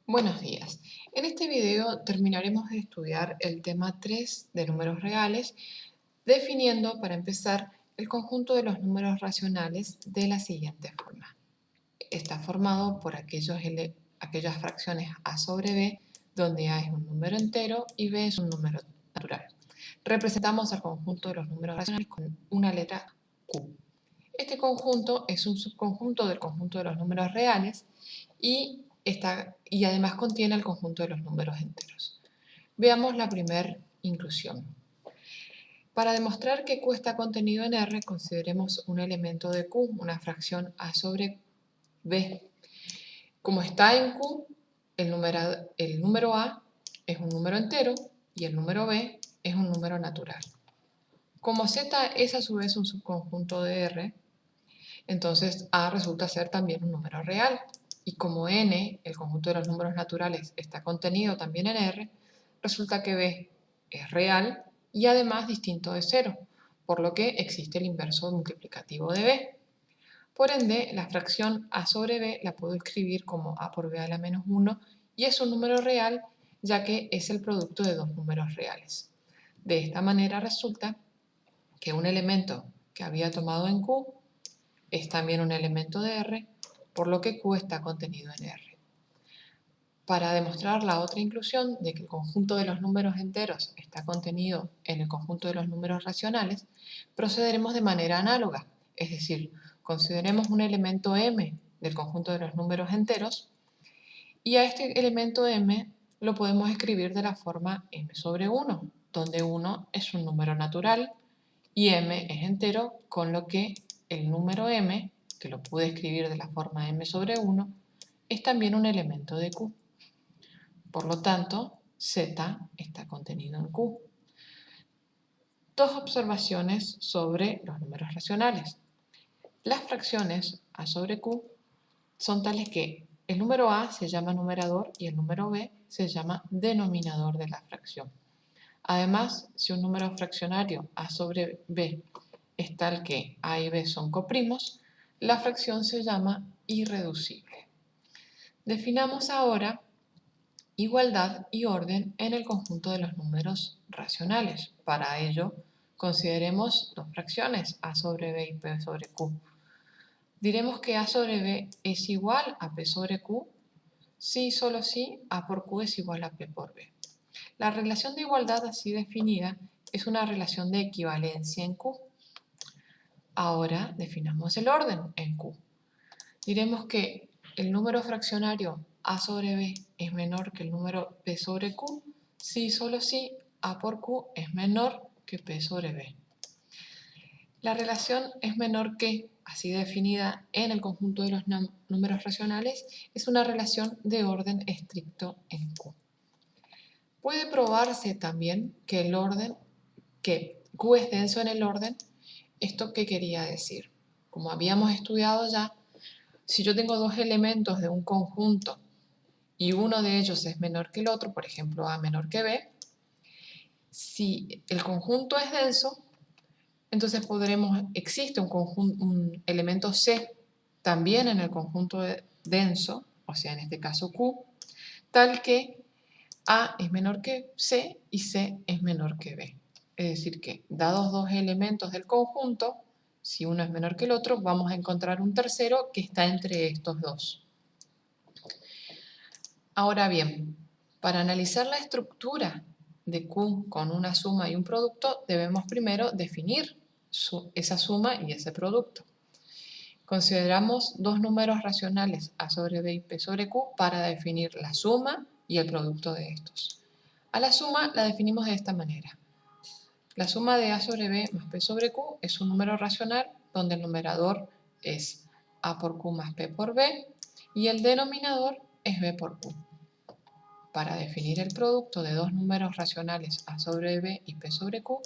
Buenos días. En este video terminaremos de estudiar el tema 3 de números reales, definiendo, para empezar, el conjunto de los números racionales de la siguiente forma. Está formado por aquellas fracciones a sobre b, donde a es un número entero y b es un número natural. Representamos al conjunto de los números racionales con una letra Q. Este conjunto es un subconjunto del conjunto de los números reales y además contiene el conjunto de los números enteros. Veamos la primera inclusión. Para demostrar que Q está contenido en R, consideremos un elemento de Q, una fracción A sobre B. Como está en Q, el número A es un número entero y el número B es un número natural. Como Z es a su vez un subconjunto de R, entonces A resulta ser también un número real. Y como n, el conjunto de los números naturales, está contenido también en R, resulta que B es real y además distinto de 0, por lo que existe el inverso multiplicativo de B. Por ende, la fracción A sobre B la puedo escribir como A por B a la menos 1 y es un número real ya que es el producto de dos números reales. De esta manera resulta que un elemento que había tomado en Q es también un elemento de R, por lo que Q está contenido en R. Para demostrar la otra inclusión de que el conjunto de los números enteros está contenido en el conjunto de los números racionales, procederemos de manera análoga, es decir, consideremos un elemento M del conjunto de los números enteros y a este elemento M lo podemos escribir de la forma M sobre 1, donde 1 es un número natural y M es entero, con lo que el número M, que lo pude escribir de la forma M sobre 1, es también un elemento de Q. Por lo tanto, Z está contenido en Q. Dos observaciones sobre los números racionales. Las fracciones A sobre Q son tales que el número A se llama numerador y el número B se llama denominador de la fracción. Además, si un número fraccionario A sobre B es tal que A y B son coprimos, la fracción se llama irreducible. Definamos ahora igualdad y orden en el conjunto de los números racionales. Para ello, consideremos dos fracciones, A sobre B y P sobre Q. Diremos que A sobre B es igual a P sobre Q si y solo si A por Q es igual a P por B. La relación de igualdad así definida es una relación de equivalencia en Q. Ahora definamos el orden en Q. Diremos que el número fraccionario A sobre B es menor que el número P sobre Q si y solo si A por Q es menor que P sobre B. La relación es menor que, así definida en el conjunto de los números racionales, es una relación de orden estricto en Q. Puede probarse también que Q es denso en el orden. ¿Esto qué quería decir? Como habíamos estudiado ya, si yo tengo dos elementos de un conjunto y uno de ellos es menor que el otro, por ejemplo A menor que B, si el conjunto es denso, entonces existe un elemento C también en el conjunto denso, o sea en este caso Q, tal que A es menor que C y C es menor que B. Es decir que, dados dos elementos del conjunto, si uno es menor que el otro, vamos a encontrar un tercero que está entre estos dos. Ahora bien, para analizar la estructura de Q con una suma y un producto, debemos primero definir esa suma y ese producto. Consideramos dos números racionales A sobre B y P sobre Q para definir la suma y el producto de estos. A la suma la definimos de esta manera. La suma de A sobre B más P sobre Q es un número racional donde el numerador es A por Q más P por B y el denominador es B por Q. Para definir el producto de dos números racionales A sobre B y P sobre Q,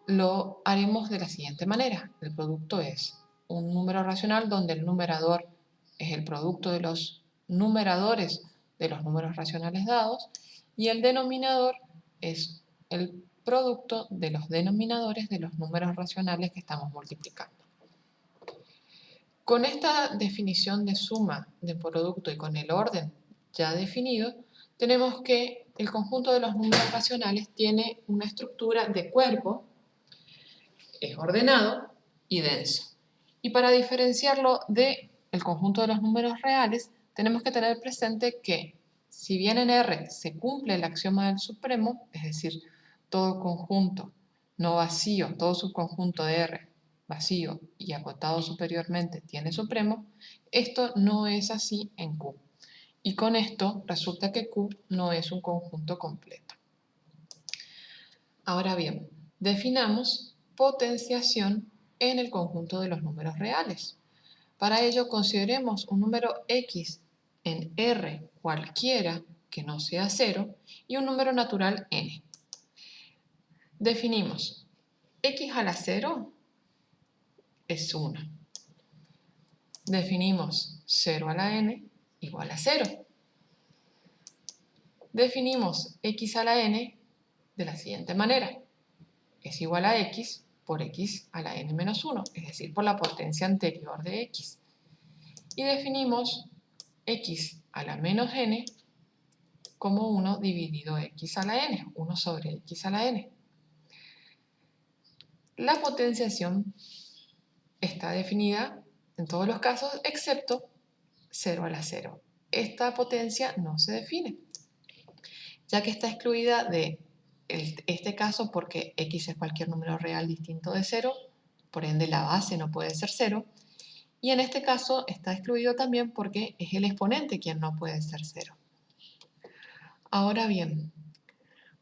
lo haremos de la siguiente manera. El producto es un número racional donde el numerador es el producto de los numeradores de los números racionales dados y el denominador es el producto de los denominadores de los números racionales que estamos multiplicando. Con esta definición de suma, de producto y con el orden ya definido, tenemos que el conjunto de los números racionales tiene una estructura de cuerpo, es ordenado y denso. Y para diferenciarlo del conjunto de los números reales, tenemos que tener presente que si bien en R se cumple el axioma del supremo, es decir, todo conjunto no vacío, todo subconjunto de R vacío y acotado superiormente tiene supremo, esto no es así en Q. Y con esto resulta que Q no es un conjunto completo. Ahora bien, definamos potenciación en el conjunto de los números reales. Para ello consideremos un número x en R cualquiera que no sea 0 y un número natural n. Definimos x a la 0 es 1. Definimos 0 a la n igual a 0. Definimos x a la n de la siguiente manera. Es igual a x por x a la n menos 1, es decir, por la potencia anterior de x. Y definimos x a la menos n como 1 dividido x a la n, 1 sobre x a la n. La potenciación está definida en todos los casos excepto 0 a la 0. Esta potencia no se define, ya que está excluida de este caso porque x es cualquier número real distinto de 0, por ende la base no puede ser 0, y en este caso está excluido también porque es el exponente quien no puede ser 0. Ahora bien,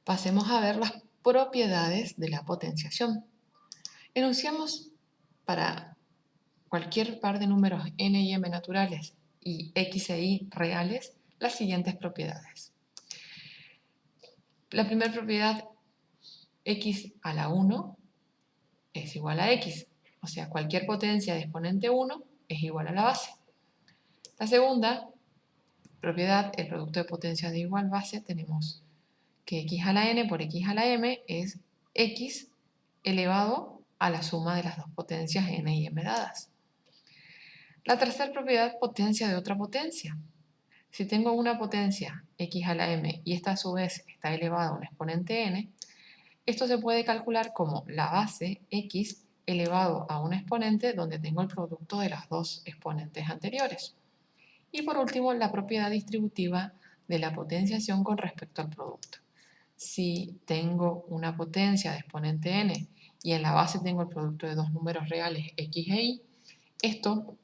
pasemos a ver las propiedades de la potenciación. Enunciamos para cualquier par de números n y m naturales y x e y reales las siguientes propiedades. La primera propiedad, x a la 1 es igual a x, o sea, cualquier potencia de exponente 1 es igual a la base. La segunda propiedad, el producto de potencias de igual base, tenemos que x a la n por x a la m es x elevado a la suma de las dos potencias n y m dadas. La tercera propiedad, potencia de otra potencia. Si tengo una potencia x a la m y esta a su vez está elevada a un exponente n, esto se puede calcular como la base x elevado a un exponente donde tengo el producto de las dos exponentes anteriores. Y por último, la propiedad distributiva de la potenciación con respecto al producto. Si tengo una potencia de exponente n y en la base tengo el producto de dos números reales x e y, esto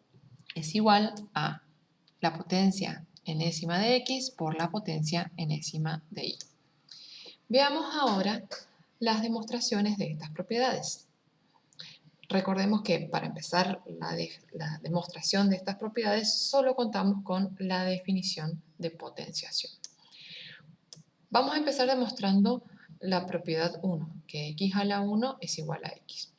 es igual a la potencia enésima de x por la potencia enésima de y. Veamos ahora las demostraciones de estas propiedades. Recordemos que para empezar la demostración de estas propiedades solo contamos con la definición de potenciación. Vamos a empezar demostrando la propiedad 1, que x a la 1 es igual a x.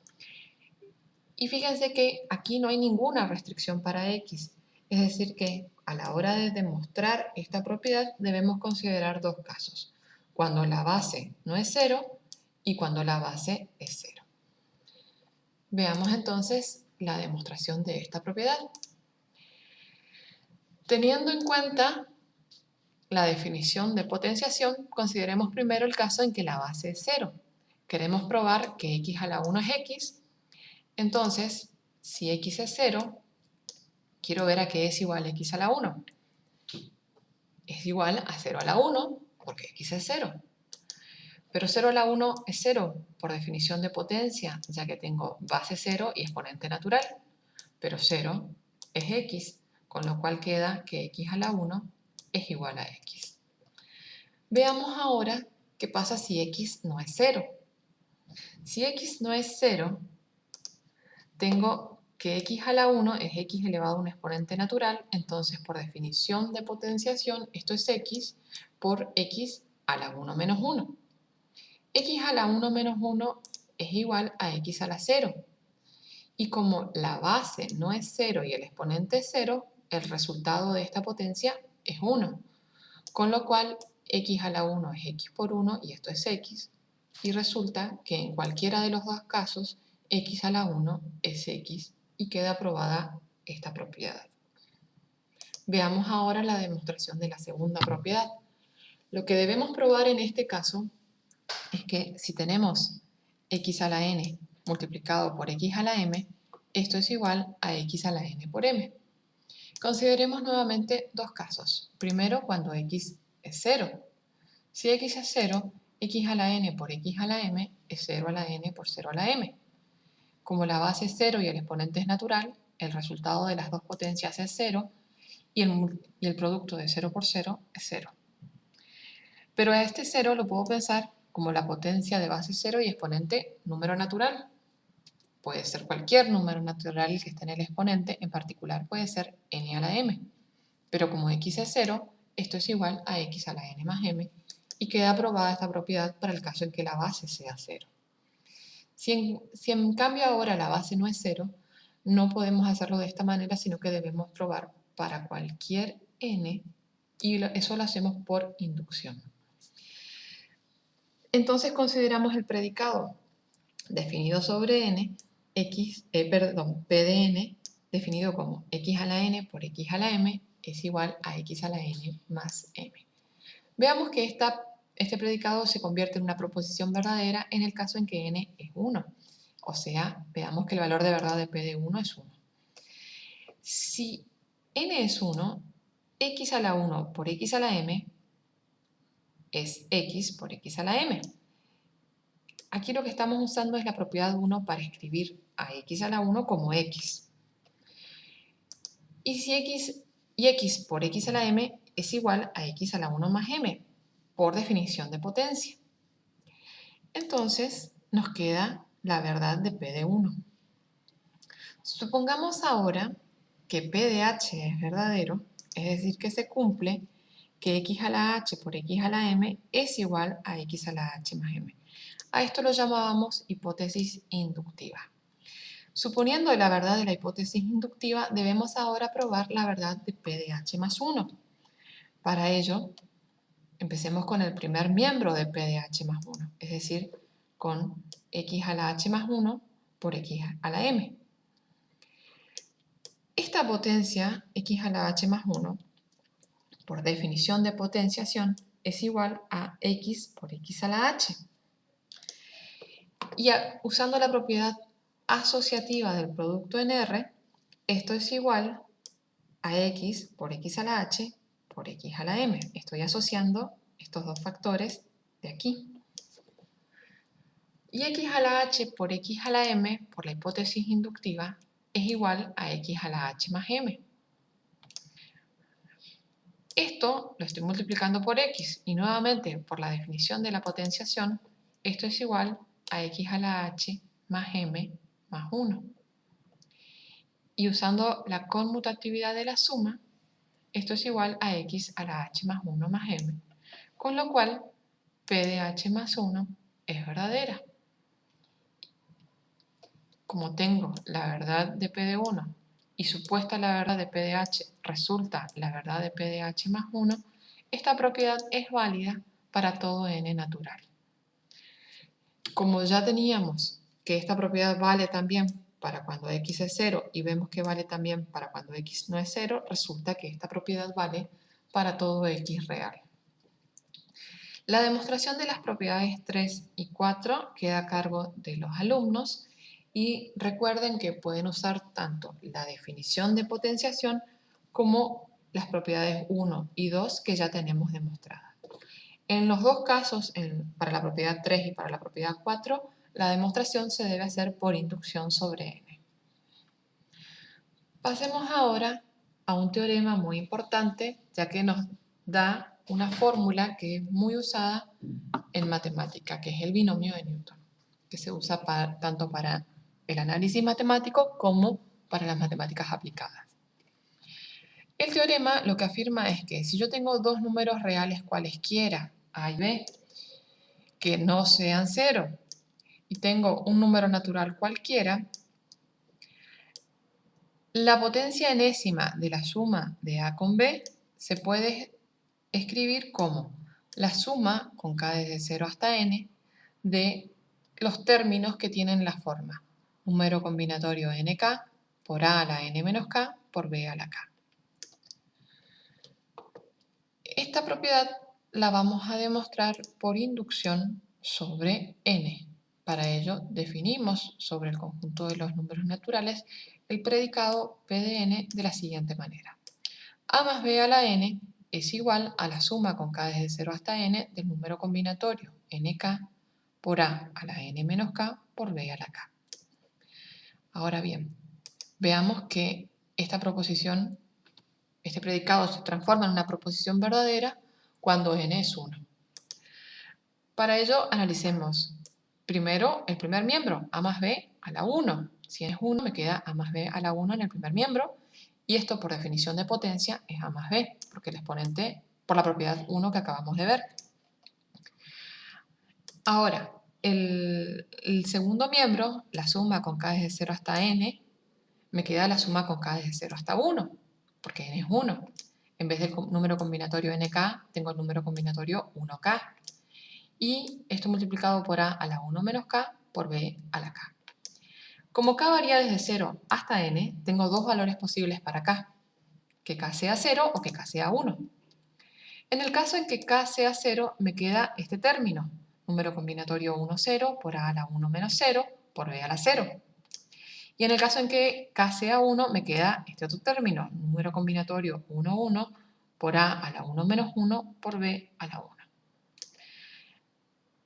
Y fíjense que aquí no hay ninguna restricción para x, es decir que a la hora de demostrar esta propiedad debemos considerar dos casos, cuando la base no es 0 y cuando la base es 0. Veamos entonces la demostración de esta propiedad. Teniendo en cuenta la definición de potenciación, consideremos primero el caso en que la base es 0. Queremos probar que x a la 1 es x, entonces si x es 0, quiero ver a qué es igual x a la 1. Es igual a 0 a la 1 porque x es 0. Pero 0 a la 1 es 0 por definición de potencia, ya que tengo base 0 y exponente natural. Pero 0 es x, con lo cual queda que x a la 1 es igual a x. Veamos ahora qué pasa si x no es 0. Si x no es 0, tengo que x a la 1 es x elevado a un exponente natural, entonces por definición de potenciación esto es x por x a la 1 menos 1. X a la 1 menos 1 es igual a x a la 0. Y como la base no es 0 y el exponente es 0, el resultado de esta potencia es 1. Con lo cual, x a la 1 es x por 1 y esto es x. Y resulta que en cualquiera de los dos casos, x a la 1 es x y queda aprobada esta propiedad. Veamos ahora la demostración de la segunda propiedad. Lo que debemos probar en este caso es que si tenemos x a la n multiplicado por x a la m, esto es igual a x a la n por m. Consideremos nuevamente dos casos. Primero, cuando x es 0. Si x es 0, x a la n por x a la m es 0 a la n por 0 a la m. Como la base es 0 y el exponente es natural, el resultado de las dos potencias es 0 y el producto de 0 por 0 es 0. Pero a este 0 lo puedo pensar como la potencia de base 0 y exponente número natural. Puede ser cualquier número natural que esté en el exponente, en particular puede ser n a la m. Pero como x es 0, esto es igual a x a la n más m y queda aprobada esta propiedad para el caso en que la base sea 0. Si en cambio ahora la base no es 0, no podemos hacerlo de esta manera, sino que debemos probar para cualquier n y eso lo hacemos por inducción. Entonces consideramos el predicado definido sobre n, p de n, definido como x a la n por x a la m es igual a x a la n más m. Veamos que este predicado se convierte en una proposición verdadera en el caso en que n es 1. O sea, veamos que el valor de verdad de p de 1 es 1. Si n es 1, x a la 1 por x a la m es x por x a la m. Aquí lo que estamos usando es la propiedad 1 para escribir a x a la 1 como x. Y si x por x a la m es igual a x a la 1 más m, por definición de potencia. Entonces nos queda la verdad de p de 1. Supongamos ahora que p de h es verdadero, es decir, que se cumple que x a la h por x a la m es igual a x a la h más m. A esto lo llamábamos hipótesis inductiva. Suponiendo la verdad de la hipótesis inductiva, debemos ahora probar la verdad de p de h más 1. Para ello, empecemos con el primer miembro de p de h más 1, es decir, con x a la h más 1 por x a la m. Esta potencia, x a la h más 1, por definición de potenciación, es igual a x por x a la h. Y usando la propiedad asociativa del producto en R, esto es igual a x por x a la h por x a la m. Estoy asociando estos dos factores de aquí. Y x a la h por x a la m, por la hipótesis inductiva, es igual a x a la h más m. Esto lo estoy multiplicando por x y nuevamente por la definición de la potenciación, esto es igual a x a la h más m más 1. Y usando la conmutatividad de la suma, esto es igual a x a la h más 1 más m, con lo cual p de h más 1 es verdadera. Como tengo la verdad de p de 1 y supuesta la verdad de p de h resulta la verdad de p de h más 1, esta propiedad es válida para todo n natural. Como ya teníamos que esta propiedad vale también para cuando x es 0 y vemos que vale también para cuando x no es 0, resulta que esta propiedad vale para todo x real. La demostración de las propiedades 3 y 4 queda a cargo de los alumnos y recuerden que pueden usar tanto la definición de potenciación como las propiedades 1 y 2 que ya tenemos demostradas. En los dos casos, para la propiedad 3 y para la propiedad 4, la demostración se debe hacer por inducción sobre n. Pasemos ahora a un teorema muy importante, ya que nos da una fórmula que es muy usada en matemática, que es el binomio de Newton, que se usa tanto para el análisis matemático como para las matemáticas aplicadas. El teorema lo que afirma es que si yo tengo dos números reales cualesquiera, a y b, que no sean 0, y tengo un número natural cualquiera, la potencia enésima de la suma de a con b se puede escribir como la suma, con k desde 0 hasta n, de los términos que tienen la forma número combinatorio nk por a a la n menos k por b a la k. Esta propiedad la vamos a demostrar por inducción sobre n. Para ello definimos sobre el conjunto de los números naturales el predicado P de n de la siguiente manera. A más b a la n es igual a la suma con k desde 0 hasta n del número combinatorio nk por a la n menos k por b a la k. Ahora bien, veamos que esta proposición, este predicado se transforma en una proposición verdadera cuando n es 1. Para ello analicemos primero el primer miembro, a más b a la 1. Si n es 1 me queda a más b a la 1 en el primer miembro, y esto por definición de potencia es a más b, porque el exponente por la propiedad 1 que acabamos de ver. Ahora, el segundo miembro, la suma con k desde 0 hasta n, me queda la suma con k desde 0 hasta 1, porque n es 1. En vez del número combinatorio nk, tengo el número combinatorio 1k. Y esto multiplicado por a la 1 menos k por b a la k. Como k varía desde 0 hasta n, tengo dos valores posibles para k, que k sea 0 o que k sea 1. En el caso en que k sea 0, me queda este término, número combinatorio 1, 0 por a la 1 menos 0 por b a la 0. Y en el caso en que k sea 1, me queda este otro término, número combinatorio 1, 1 por a la 1 menos 1 por b a la 1.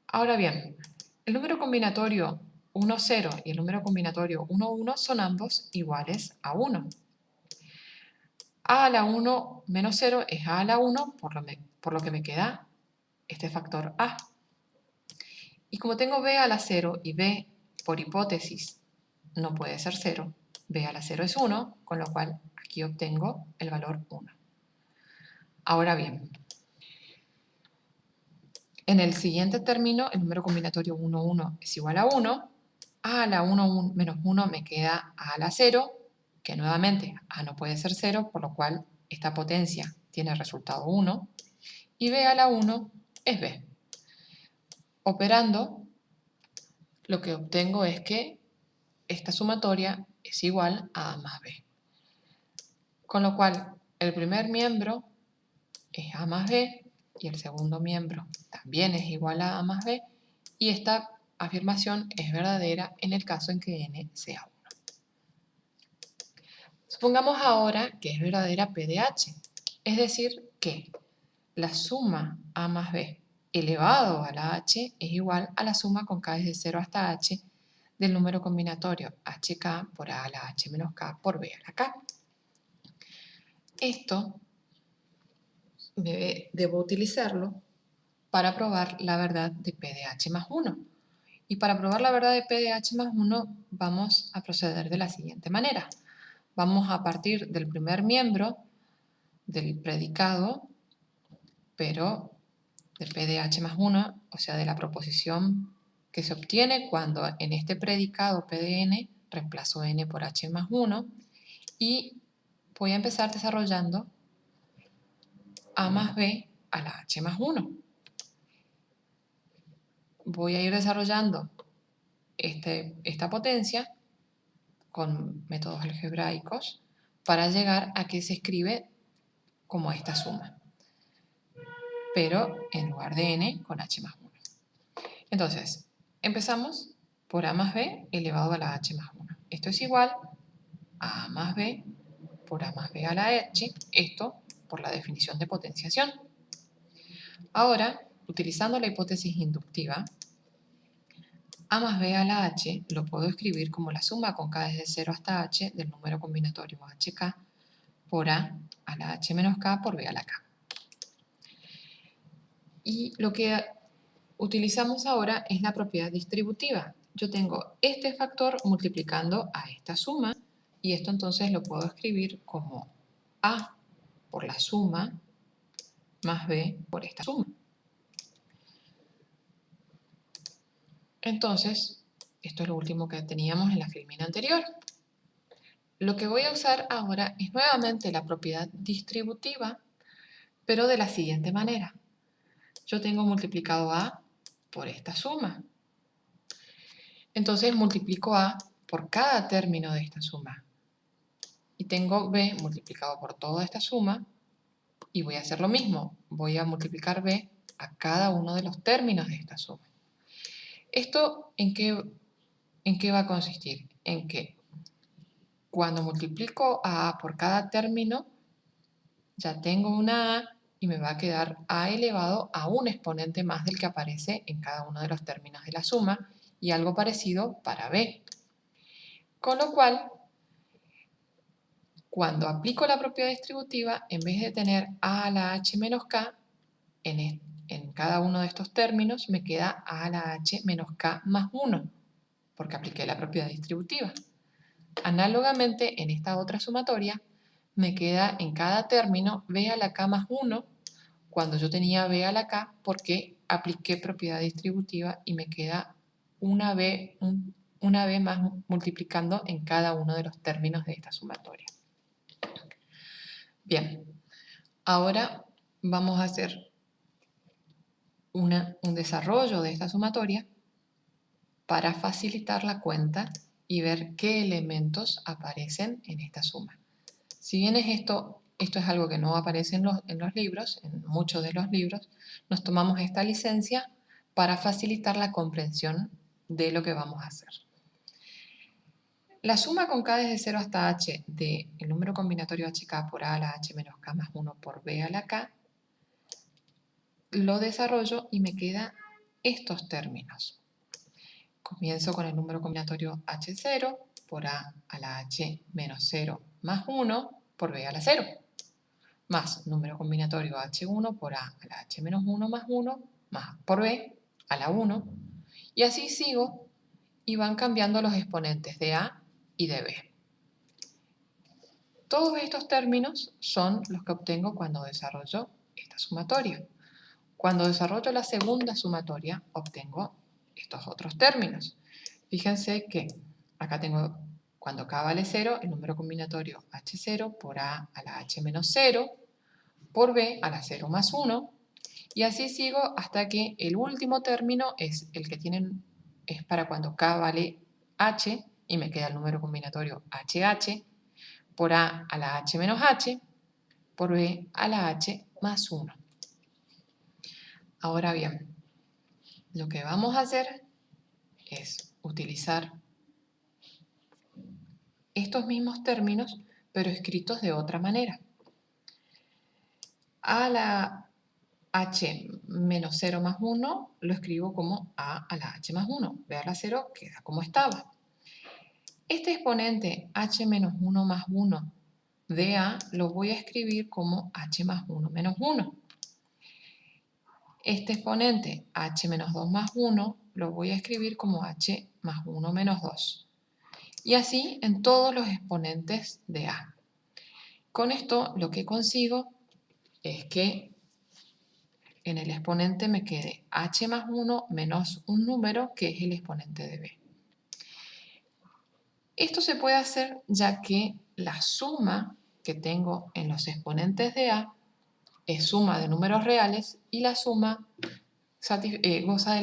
Ahora bien, el número combinatorio 1, 0 y el número combinatorio 1, 1 son ambos iguales a 1. A la 1 menos 0 es a la 1, por lo que me queda este factor a. Y como tengo b a la 0 y b, por hipótesis, no puede ser 0, b a la 0 es 1, con lo cual aquí obtengo el valor 1. Ahora bien, en el siguiente término, el número combinatorio 1, 1 es igual a 1. A la 1 menos 1 me queda a la 0, que nuevamente a no puede ser 0, por lo cual esta potencia tiene resultado 1. Y b a la 1 es b. Operando, lo que obtengo es que esta sumatoria es igual a más b. Con lo cual, el primer miembro es a más b y el segundo miembro también es igual a más b, y esta afirmación es verdadera en el caso en que n sea 1. Supongamos ahora que es verdadera P de h, es decir, que la suma a más b elevado a la h es igual a la suma con k desde 0 hasta h del número combinatorio hk por a la h menos k por b a la k. Esto debo utilizarlo para probar la verdad de P de h más 1. Y para probar la verdad de P de h más 1 vamos a proceder de la siguiente manera. Vamos a partir del primer miembro del predicado, pero de P de h más 1, o sea, de la proposición que se obtiene cuando en este predicado P de n reemplazo n por h más 1, y voy a empezar desarrollando a más b a la h más 1. Voy a ir desarrollando esta potencia con métodos algebraicos para llegar a que se escribe como esta suma, pero en lugar de n con h más 1. Entonces, empezamos por a más b elevado a la h más 1. Esto es igual a más b por a más b a la h, esto por la definición de potenciación. Ahora, utilizando la hipótesis inductiva, a más b a la h lo puedo escribir como la suma con k desde 0 hasta h del número combinatorio hk por a la h menos k por b a la k. Y lo que utilizamos ahora es la propiedad distributiva. Yo tengo este factor multiplicando a esta suma, y esto entonces lo puedo escribir como a por la suma más b por esta suma. Entonces, esto es lo último que teníamos en la filmina anterior. Lo que voy a usar ahora es nuevamente la propiedad distributiva, pero de la siguiente manera. Yo tengo multiplicado a por esta suma. Entonces multiplico a por cada término de esta suma. Y tengo b multiplicado por toda esta suma Y voy a hacer lo mismo. Voy a multiplicar b a cada uno de los términos de esta suma. ¿Esto en qué va a consistir? En que cuando multiplico a por cada término, ya tengo una a y me va a quedar a elevado a un exponente más del que aparece en cada uno de los términos de la suma y algo parecido para b. Con lo cual, cuando aplico la propiedad distributiva, en vez de tener a a la h menos k, en cada uno de estos términos me queda a a la h menos k más 1, porque apliqué la propiedad distributiva. Análogamente, en esta otra sumatoria, me queda en cada término b a la k más 1, cuando yo tenía b a la k, porque apliqué propiedad distributiva y me queda una b más multiplicando en cada uno de los términos de esta sumatoria. Bien, ahora vamos a hacer un desarrollo de esta sumatoria para facilitar la cuenta y ver qué elementos aparecen en esta suma. Si bien esto es algo que no aparece en los libros, en muchos de los libros, nos tomamos esta licencia para facilitar la comprensión de lo que vamos a hacer. La suma con k desde 0 hasta h del número combinatorio hk por a a la h menos k más 1 por b a la k, lo desarrollo y me quedan estos términos. Comienzo con el número combinatorio h0 por a a la h menos 0 más 1 por b a la 0, más número combinatorio h1 por a a la h menos 1 más 1 más por b a la 1, y así sigo y van cambiando los exponentes de a y de b. Todos estos términos son los que obtengo cuando desarrollo esta sumatoria. Cuando desarrollo la segunda sumatoria, obtengo estos otros términos. Fíjense que acá tengo, cuando k vale 0, el número combinatorio h0 por a a la h menos 0, por b a la 0 más 1, y así sigo hasta que el último término es el que es para cuando k vale h, y me queda el número combinatorio hh, por a a la h menos h, por b a la h más 1. Ahora bien, lo que vamos a hacer es utilizar estos mismos términos, pero escritos de otra manera. A la h menos 0 más 1 lo escribo como a a la h más 1. B a la 0 queda como estaba. Este exponente h menos 1 más 1 de a lo voy a escribir como h más 1 menos 1. Este exponente h menos 2 más 1 lo voy a escribir como h más 1 menos 2. Y así en todos los exponentes de a. Con esto lo que consigo es que en el exponente me quede h más 1 menos un número que es el exponente de b. Esto se puede hacer ya que la suma que tengo en los exponentes de a es suma de números reales y la suma goza de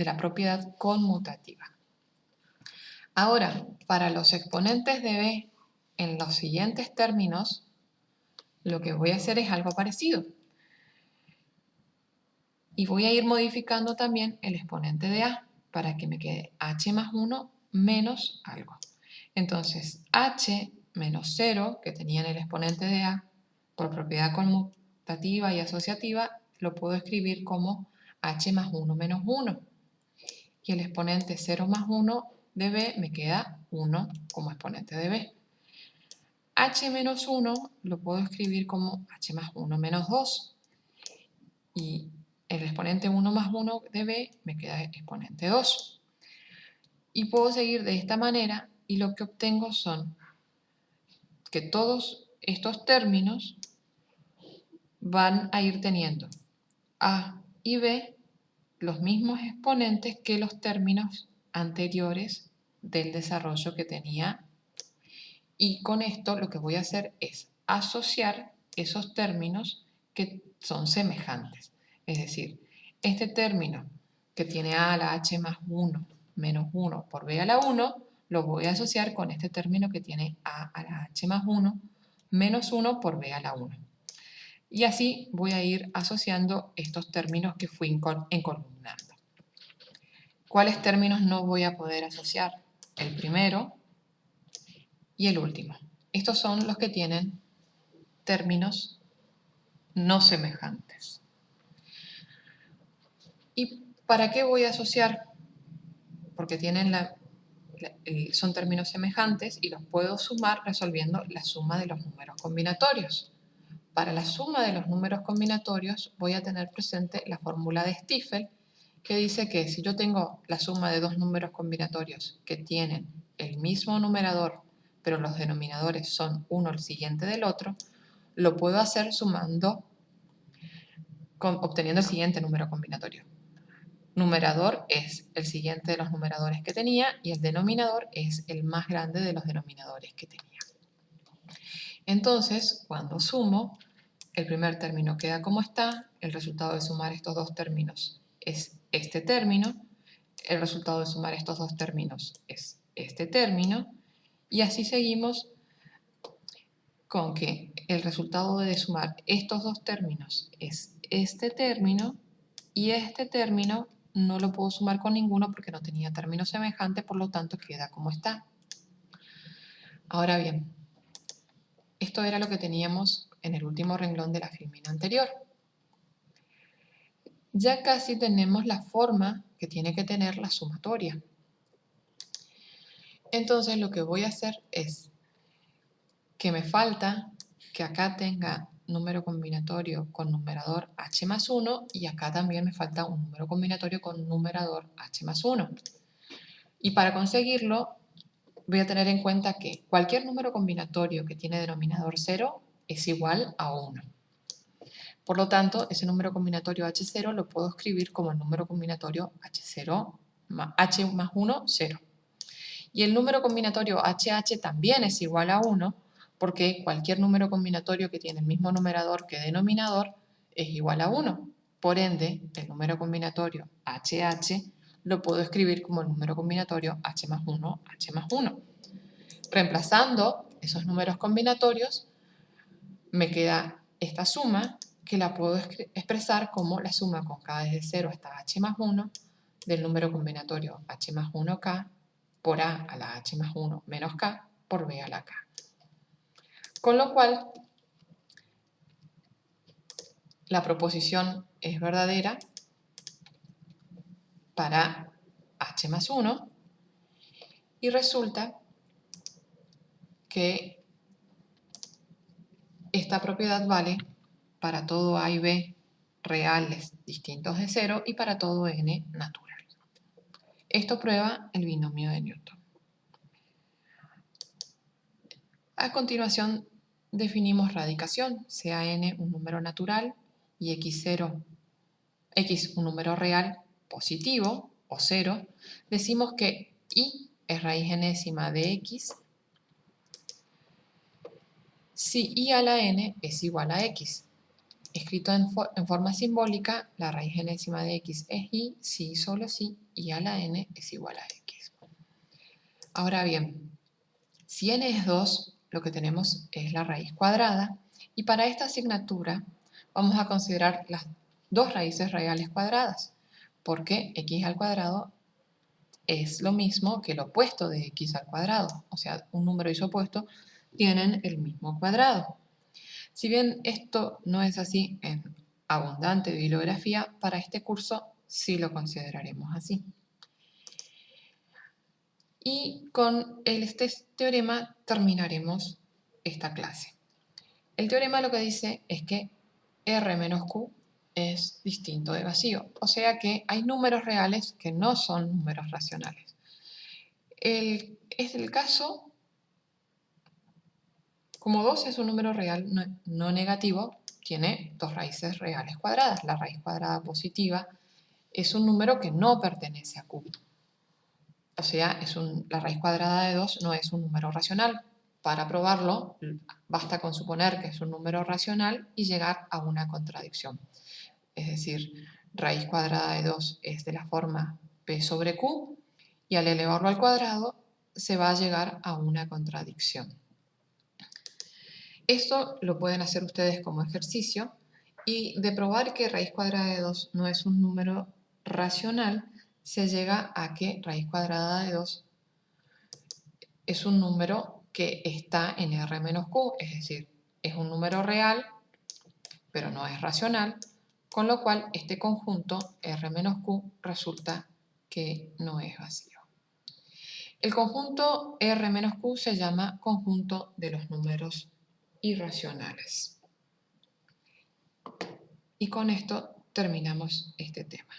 la propiedad conmutativa. Ahora, para los exponentes de b en los siguientes términos, lo que voy a hacer es algo parecido. Y voy a ir modificando también el exponente de a para que me quede h más 1 menos algo. Entonces, h menos 0, que tenía en el exponente de a, por propiedad conmutativa y asociativa, lo puedo escribir como h más 1 menos 1. Y el exponente 0 más 1 de b me queda 1 como exponente de b. H menos 1 lo puedo escribir como h más 1 menos 2. Y el exponente 1 más 1 de b me queda exponente 2. Y puedo seguir de esta manera y lo que obtengo son que todos estos términos van a ir teniendo a y b los mismos exponentes que los términos anteriores del desarrollo que tenía. Y con esto lo que voy a hacer es asociar esos términos que son semejantes. Es decir, este término que tiene a la h más 1 menos 1 por b a la 1, lo voy a asociar con este término que tiene a la h más 1 menos 1 por b a la 1. Y así voy a ir asociando estos términos que fui encolumnando. ¿Cuáles términos no voy a poder asociar? El primero y el último. Estos son los que tienen términos no semejantes. ¿Y para qué voy a asociar? Porque tienen son términos semejantes y los puedo sumar resolviendo la suma de los números combinatorios. Para la suma de los números combinatorios voy a tener presente la fórmula de Stiefel, que dice que si yo tengo la suma de dos números combinatorios que tienen el mismo numerador, pero los denominadores son uno el siguiente del otro, lo puedo hacer sumando, obteniendo el siguiente número combinatorio. Numerador es el siguiente de los numeradores que tenía y el denominador es el más grande de los denominadores que tenía. Entonces, cuando sumo, el primer término queda como está, el resultado de sumar estos dos términos es este término, el resultado de sumar estos dos términos es este término, y así seguimos con que el resultado de sumar estos dos términos es este término, y este término no lo puedo sumar con ninguno porque no tenía término semejante, por lo tanto queda como está. Ahora bien, esto era lo que teníamos en el último renglón de la filmina anterior. Ya casi tenemos la forma que tiene que tener la sumatoria. Entonces lo que voy a hacer es que me falta que acá tenga número combinatorio con numerador h más 1 y acá también me falta un número combinatorio con numerador h más 1. Y para conseguirlo voy a tener en cuenta que cualquier número combinatorio que tiene denominador 0 es igual a 1. Por lo tanto, ese número combinatorio h0 lo puedo escribir como el número combinatorio h0 h más 1, 0. Y el número combinatorio hh también es igual a 1 porque cualquier número combinatorio que tiene el mismo numerador que denominador es igual a 1. Por ende, el número combinatorio hh lo puedo escribir como el número combinatorio h más 1, h más 1. Reemplazando esos números combinatorios, me queda esta suma que la puedo expresar como la suma con k desde 0 hasta h más 1 del número combinatorio h más 1k por a la h más 1 menos k por b a la k. Con lo cual, la proposición es verdadera para h más 1 y resulta que esta propiedad vale para todo a y b reales distintos de 0 y para todo n natural. Esto prueba el binomio de Newton. A continuación definimos radicación, sea n un número natural y x un número real positivo o 0, decimos que y es raíz enésima de x si y a la n es igual a x. Escrito en forma simbólica, la raíz enésima de x es y si y solo si y a la n es igual a x. Ahora bien, si n es 2, lo que tenemos es la raíz cuadrada, y para esta asignatura vamos a considerar las dos raíces reales cuadradas, porque x al cuadrado es lo mismo que el opuesto de x al cuadrado, o sea, un número y su opuesto tienen el mismo cuadrado. Si bien esto no es así en abundante bibliografía, para este curso sí lo consideraremos así. Y con este teorema terminaremos esta clase. El teorema lo que dice es que R menos Q es distinto de vacío, o sea que hay números reales que no son números racionales. Es el caso, como 2 es un número real no negativo, tiene dos raíces reales cuadradas. La raíz cuadrada positiva es un número que no pertenece a Q. O sea, la raíz cuadrada de 2 no es un número racional. Para probarlo, basta con suponer que es un número racional y llegar a una contradicción. Es decir, raíz cuadrada de 2 es de la forma p sobre q, y al elevarlo al cuadrado se va a llegar a una contradicción. Esto lo pueden hacer ustedes como ejercicio. Y de probar que raíz cuadrada de 2 no es un número racional, se llega a que raíz cuadrada de 2 es un número que está en R menos Q, es decir, es un número real, pero no es racional, con lo cual este conjunto R menos Q resulta que no es vacío. El conjunto R menos Q se llama conjunto de los números irracionales. Y con esto terminamos este tema.